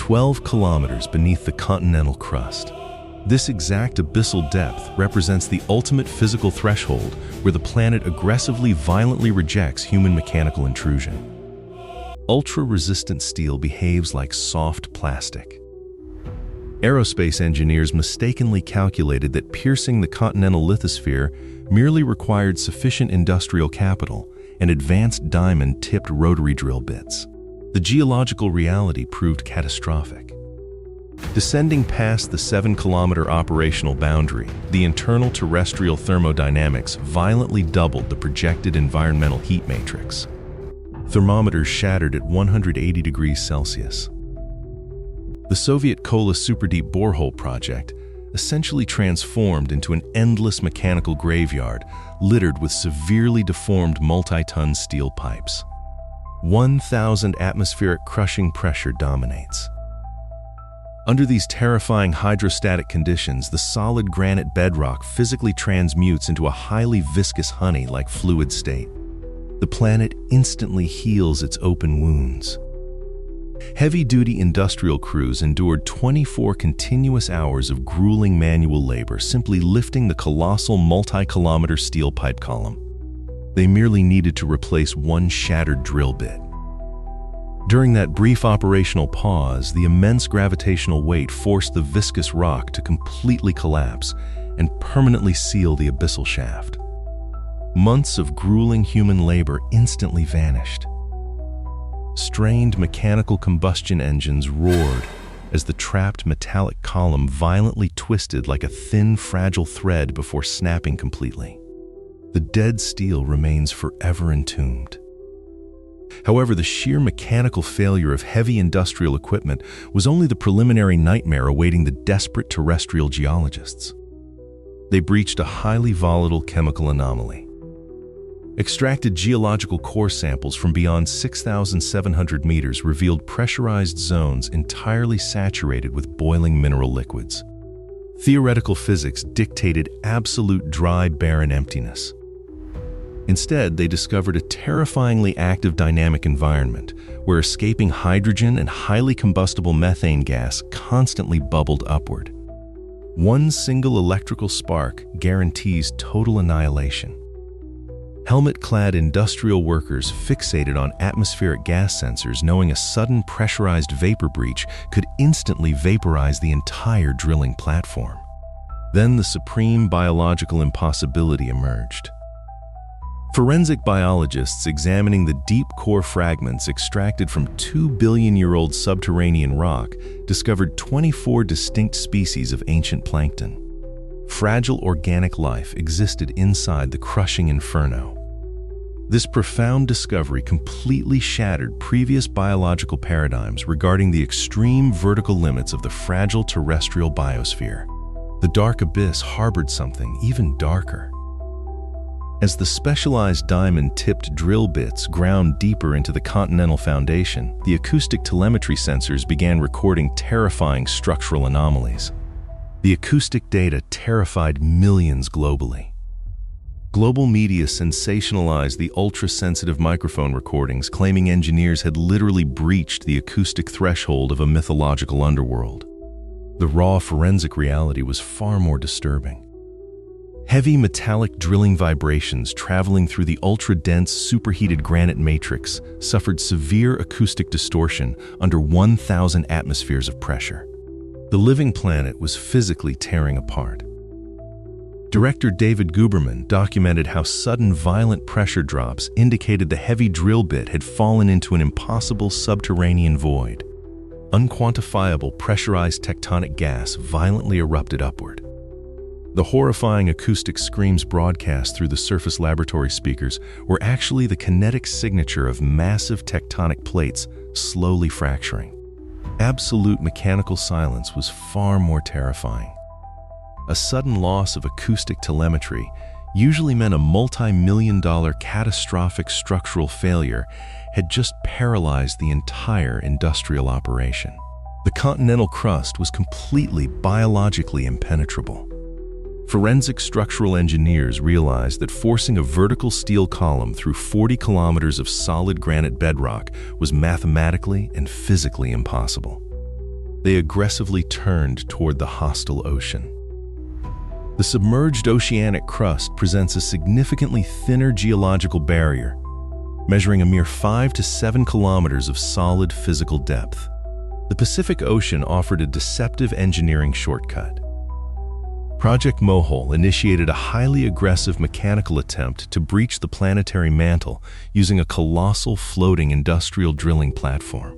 12 kilometers beneath the continental crust. This exact abyssal depth represents the ultimate physical threshold where the planet aggressively, violently rejects human mechanical intrusion. Ultra-resistant steel behaves like soft plastic. Aerospace engineers mistakenly calculated that piercing the continental lithosphere merely required sufficient industrial capital and advanced diamond-tipped rotary drill bits. The geological reality proved catastrophic. Descending past the 7-kilometer operational boundary, the internal terrestrial thermodynamics violently doubled the projected environmental heat matrix. Thermometers shattered at 180 degrees Celsius. The Soviet Kola Superdeep borehole project essentially transformed into an endless mechanical graveyard littered with severely deformed multi-ton steel pipes. 1,000 atmospheric crushing pressure dominates. Under these terrifying hydrostatic conditions, the solid granite bedrock physically transmutes into a highly viscous honey-like fluid state. The planet instantly heals its open wounds. Heavy-duty industrial crews endured 24 continuous hours of grueling manual labor simply lifting the colossal multi-kilometer steel pipe column. They merely needed to replace one shattered drill bit. During that brief operational pause, the immense gravitational weight forced the viscous rock to completely collapse and permanently seal the abyssal shaft. Months of grueling human labor instantly vanished. Strained mechanical combustion engines roared as the trapped metallic column violently twisted like a thin, fragile thread before snapping completely. The dead steel remains forever entombed. However, the sheer mechanical failure of heavy industrial equipment was only the preliminary nightmare awaiting the desperate terrestrial geologists. They breached a highly volatile chemical anomaly. Extracted geological core samples from beyond 6,700 meters revealed pressurized zones entirely saturated with boiling mineral liquids. Theoretical physics dictated absolute dry, barren emptiness. Instead, they discovered a terrifyingly active dynamic environment where escaping hydrogen and highly combustible methane gas constantly bubbled upward. One single electrical spark guarantees total annihilation. Helmet-clad industrial workers fixated on atmospheric gas sensors, knowing a sudden pressurized vapor breach could instantly vaporize the entire drilling platform. Then the supreme biological impossibility emerged. Forensic biologists examining the deep core fragments extracted from 2-billion-year-old subterranean rock discovered 24 distinct species of ancient plankton. Fragile organic life existed inside the crushing inferno. This profound discovery completely shattered previous biological paradigms regarding the extreme vertical limits of the fragile terrestrial biosphere. The dark abyss harbored something even darker. As the specialized diamond-tipped drill bits ground deeper into the continental foundation, the acoustic telemetry sensors began recording terrifying structural anomalies. The acoustic data terrified millions globally. Global media sensationalized the ultra-sensitive microphone recordings, claiming engineers had literally breached the acoustic threshold of a mythological underworld. The raw forensic reality was far more disturbing. Heavy metallic drilling vibrations traveling through the ultra-dense superheated granite matrix suffered severe acoustic distortion under 1,000 atmospheres of pressure. The living planet was physically tearing apart. Director David Guberman documented how sudden violent pressure drops indicated the heavy drill bit had fallen into an impossible subterranean void. Unquantifiable pressurized tectonic gas violently erupted upward. The horrifying acoustic screams broadcast through the surface laboratory speakers were actually the kinetic signature of massive tectonic plates slowly fracturing. Absolute mechanical silence was far more terrifying. A sudden loss of acoustic telemetry usually meant a multi-million-dollar catastrophic structural failure had just paralyzed the entire industrial operation. The continental crust was completely biologically impenetrable. Forensic structural engineers realized that forcing a vertical steel column through 40 kilometers of solid granite bedrock was mathematically and physically impossible. They aggressively turned toward the hostile ocean. The submerged oceanic crust presents a significantly thinner geological barrier, measuring a mere 5 to 7 kilometers of solid physical depth. The Pacific Ocean offered a deceptive engineering shortcut. Project Mohole initiated a highly aggressive mechanical attempt to breach the planetary mantle using a colossal floating industrial drilling platform.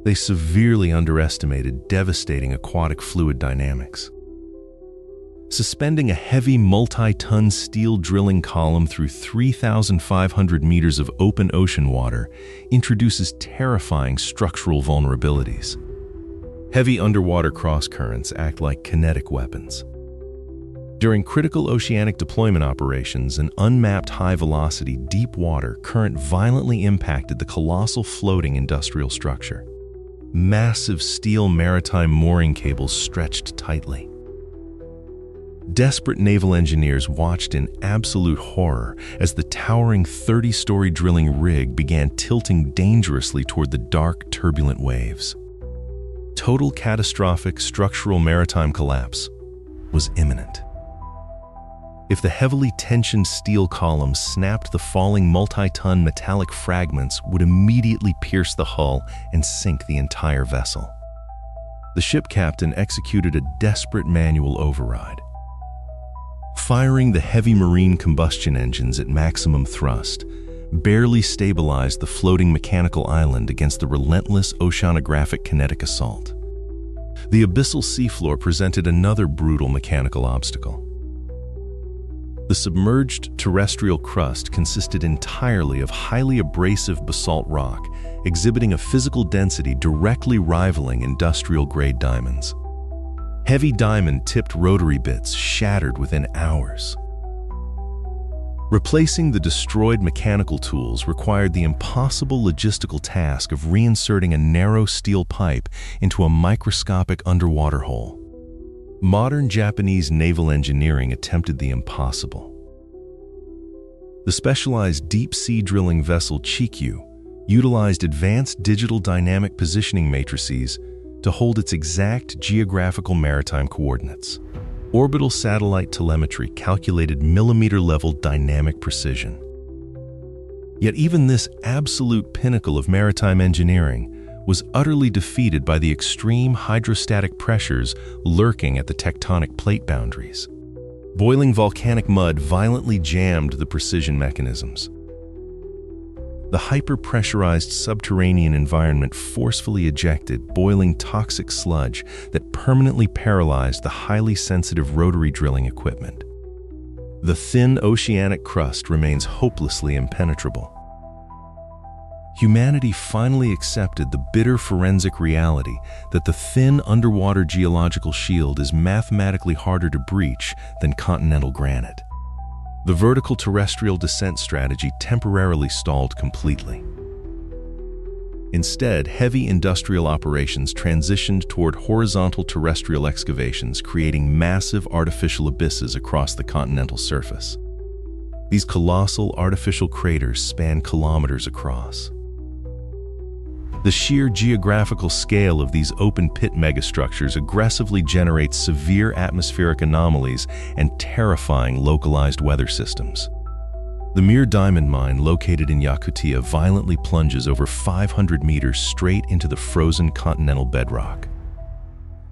They severely underestimated devastating aquatic fluid dynamics. Suspending a heavy multi-ton steel drilling column through 3,500 meters of open ocean water introduces terrifying structural vulnerabilities. Heavy underwater cross-currents act like kinetic weapons. During critical oceanic deployment operations, an unmapped high-velocity, deep-water current violently impacted the colossal floating industrial structure. Massive steel maritime mooring cables stretched tightly. Desperate naval engineers watched in absolute horror as the towering 30-story drilling rig began tilting dangerously toward the dark, turbulent waves. Total catastrophic structural maritime collapse was imminent. If the heavily tensioned steel column snapped, the falling multi-ton metallic fragments would immediately pierce the hull and sink the entire vessel. The ship captain executed a desperate manual override. Firing the heavy marine combustion engines at maximum thrust barely stabilized the floating mechanical island against the relentless oceanographic kinetic assault. The abyssal seafloor presented another brutal mechanical obstacle. The submerged terrestrial crust consisted entirely of highly abrasive basalt rock, exhibiting a physical density directly rivaling industrial-grade diamonds. Heavy diamond-tipped rotary bits shattered within hours. Replacing the destroyed mechanical tools required the impossible logistical task of reinserting a narrow steel pipe into a microscopic underwater hole. Modern Japanese naval engineering attempted the impossible. The specialized deep-sea drilling vessel Chikyu utilized advanced digital dynamic positioning matrices to hold its exact geographical maritime coordinates. Orbital satellite telemetry calculated millimeter-level dynamic precision. Yet even this absolute pinnacle of maritime engineering was utterly defeated by the extreme hydrostatic pressures lurking at the tectonic plate boundaries. Boiling volcanic mud violently jammed the precision mechanisms. The hyper-pressurized subterranean environment forcefully ejected boiling toxic sludge that permanently paralyzed the highly sensitive rotary drilling equipment. The thin oceanic crust remains hopelessly impenetrable. Humanity finally accepted the bitter forensic reality that the thin underwater geological shield is mathematically harder to breach than continental granite. The vertical terrestrial descent strategy temporarily stalled completely. Instead, heavy industrial operations transitioned toward horizontal terrestrial excavations, creating massive artificial abysses across the continental surface. These colossal artificial craters span kilometers across. The sheer geographical scale of these open-pit megastructures aggressively generates severe atmospheric anomalies and terrifying localized weather systems. The Mir diamond mine, located in Yakutia, violently plunges over 500 meters straight into the frozen continental bedrock.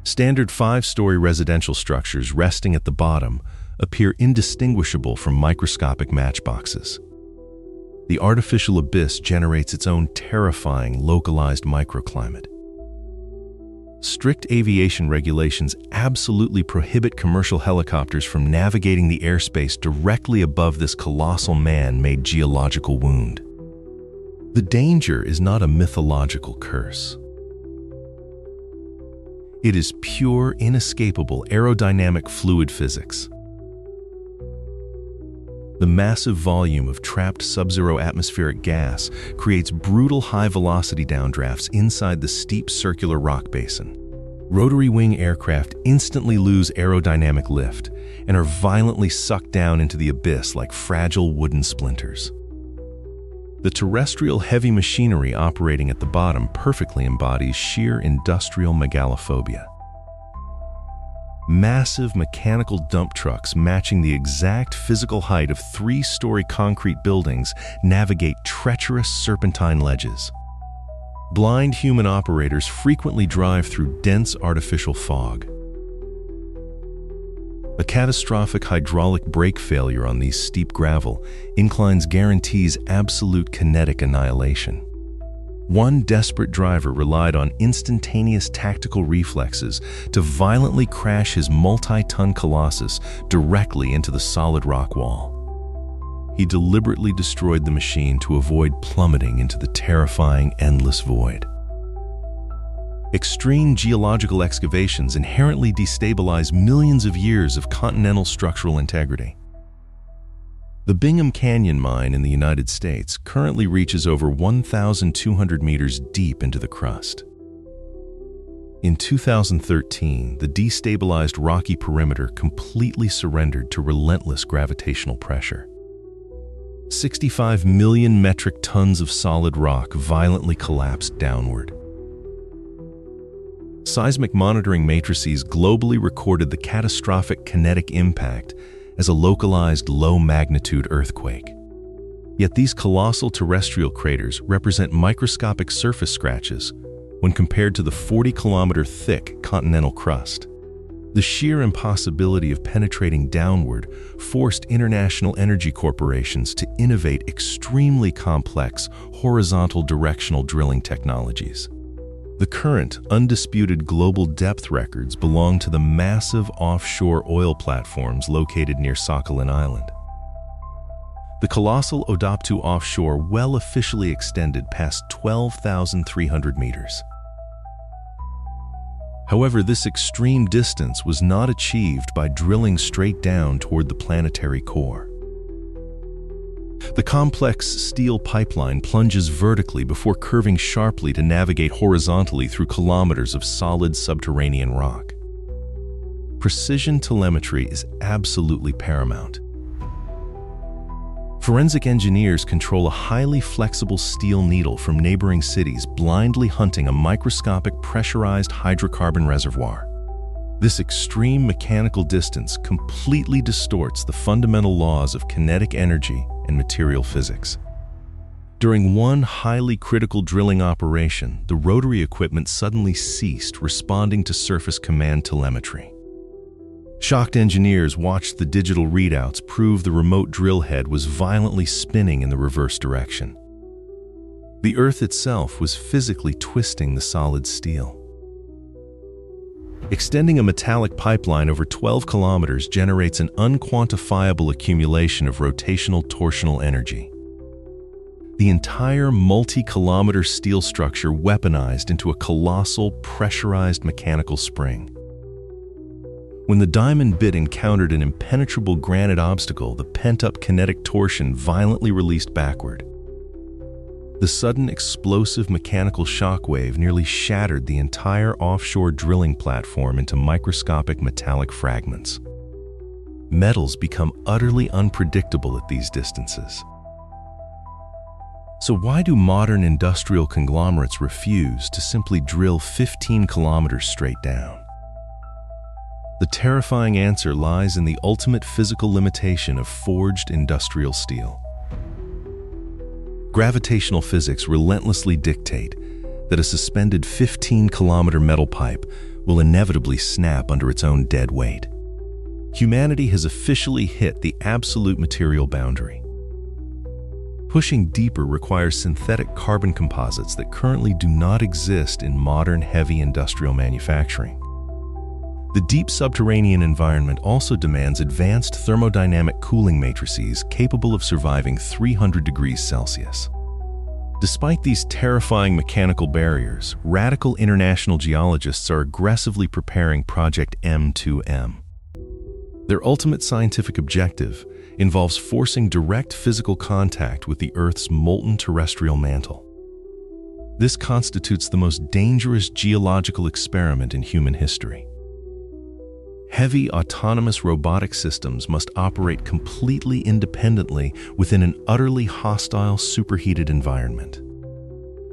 Standard 5-story residential structures resting at the bottom appear indistinguishable from microscopic matchboxes. The artificial abyss generates its own terrifying localized microclimate. Strict aviation regulations absolutely prohibit commercial helicopters from navigating the airspace directly above this colossal man-made geological wound. The danger is not a mythological curse. It is pure, inescapable aerodynamic fluid physics. The massive volume of trapped sub-zero atmospheric gas creates brutal high-velocity downdrafts inside the steep circular rock basin. Rotary wing aircraft instantly lose aerodynamic lift and are violently sucked down into the abyss like fragile wooden splinters. The terrestrial heavy machinery operating at the bottom perfectly embodies sheer industrial megalophobia. Massive mechanical dump trucks matching the exact physical height of 3-story concrete buildings navigate treacherous serpentine ledges. Blind human operators frequently drive through dense artificial fog. A catastrophic hydraulic brake failure on these steep gravel inclines guarantees absolute kinetic annihilation. One desperate driver relied on instantaneous tactical reflexes to violently crash his multi-ton colossus directly into the solid rock wall. He deliberately destroyed the machine to avoid plummeting into the terrifying, endless void. Extreme geological excavations inherently destabilize millions of years of continental structural integrity. The Bingham Canyon mine in the United States currently reaches over 1,200 meters deep into the crust. In 2013, the destabilized rocky perimeter completely surrendered to relentless gravitational pressure. 65 million metric tons of solid rock violently collapsed downward. Seismic monitoring matrices globally recorded the catastrophic kinetic impact as a localized low-magnitude earthquake. Yet these colossal terrestrial craters represent microscopic surface scratches when compared to the 40-kilometer-thick continental crust. The sheer impossibility of penetrating downward forced international energy corporations to innovate extremely complex horizontal directional drilling technologies. The current, undisputed global depth records belong to the massive offshore oil platforms located near Sakhalin Island. The colossal Odoptu offshore well officially extended past 12,300 meters. However, this extreme distance was not achieved by drilling straight down toward the planetary core. The complex steel pipeline plunges vertically before curving sharply to navigate horizontally through kilometers of solid subterranean rock. Precision telemetry is absolutely paramount. Forensic engineers control a highly flexible steel needle from neighboring cities, blindly hunting a microscopic pressurized hydrocarbon reservoir. This extreme mechanical distance completely distorts the fundamental laws of kinetic energy and material physics. During one highly critical drilling operation, the rotary equipment suddenly ceased responding to surface command telemetry. Shocked engineers watched the digital readouts prove the remote drill head was violently spinning in the reverse direction. The Earth itself was physically twisting the solid steel. Extending a metallic pipeline over 12 kilometers generates an unquantifiable accumulation of rotational torsional energy. The entire multi-kilometer steel structure weaponized into a colossal pressurized mechanical spring. When the diamond bit encountered an impenetrable granite obstacle, the pent-up kinetic torsion violently released backward. The sudden explosive mechanical shockwave nearly shattered the entire offshore drilling platform into microscopic metallic fragments. Metals become utterly unpredictable at these distances. So why do modern industrial conglomerates refuse to simply drill 15 kilometers straight down? The terrifying answer lies in the ultimate physical limitation of forged industrial steel. Gravitational physics relentlessly dictate that a suspended 15-kilometer metal pipe will inevitably snap under its own dead weight. Humanity has officially hit the absolute material boundary. Pushing deeper requires synthetic carbon composites that currently do not exist in modern heavy industrial manufacturing. The deep subterranean environment also demands advanced thermodynamic cooling matrices capable of surviving 300 degrees Celsius. Despite these terrifying mechanical barriers, radical international geologists are aggressively preparing Project M2M. Their ultimate scientific objective involves forcing direct physical contact with the Earth's molten terrestrial mantle. This constitutes the most dangerous geological experiment in human history. Heavy, autonomous robotic systems must operate completely independently within an utterly hostile, superheated environment.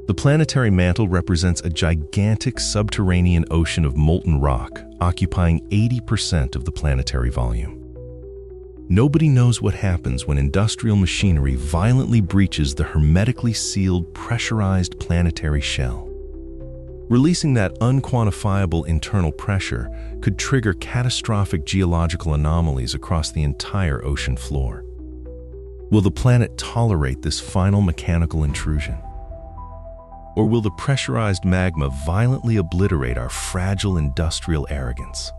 The planetary mantle represents a gigantic subterranean ocean of molten rock, occupying 80% of the planetary volume. Nobody knows what happens when industrial machinery violently breaches the hermetically sealed, pressurized planetary shell. Releasing that unquantifiable internal pressure could trigger catastrophic geological anomalies across the entire ocean floor. Will the planet tolerate this final mechanical intrusion? Or will the pressurized magma violently obliterate our fragile industrial arrogance?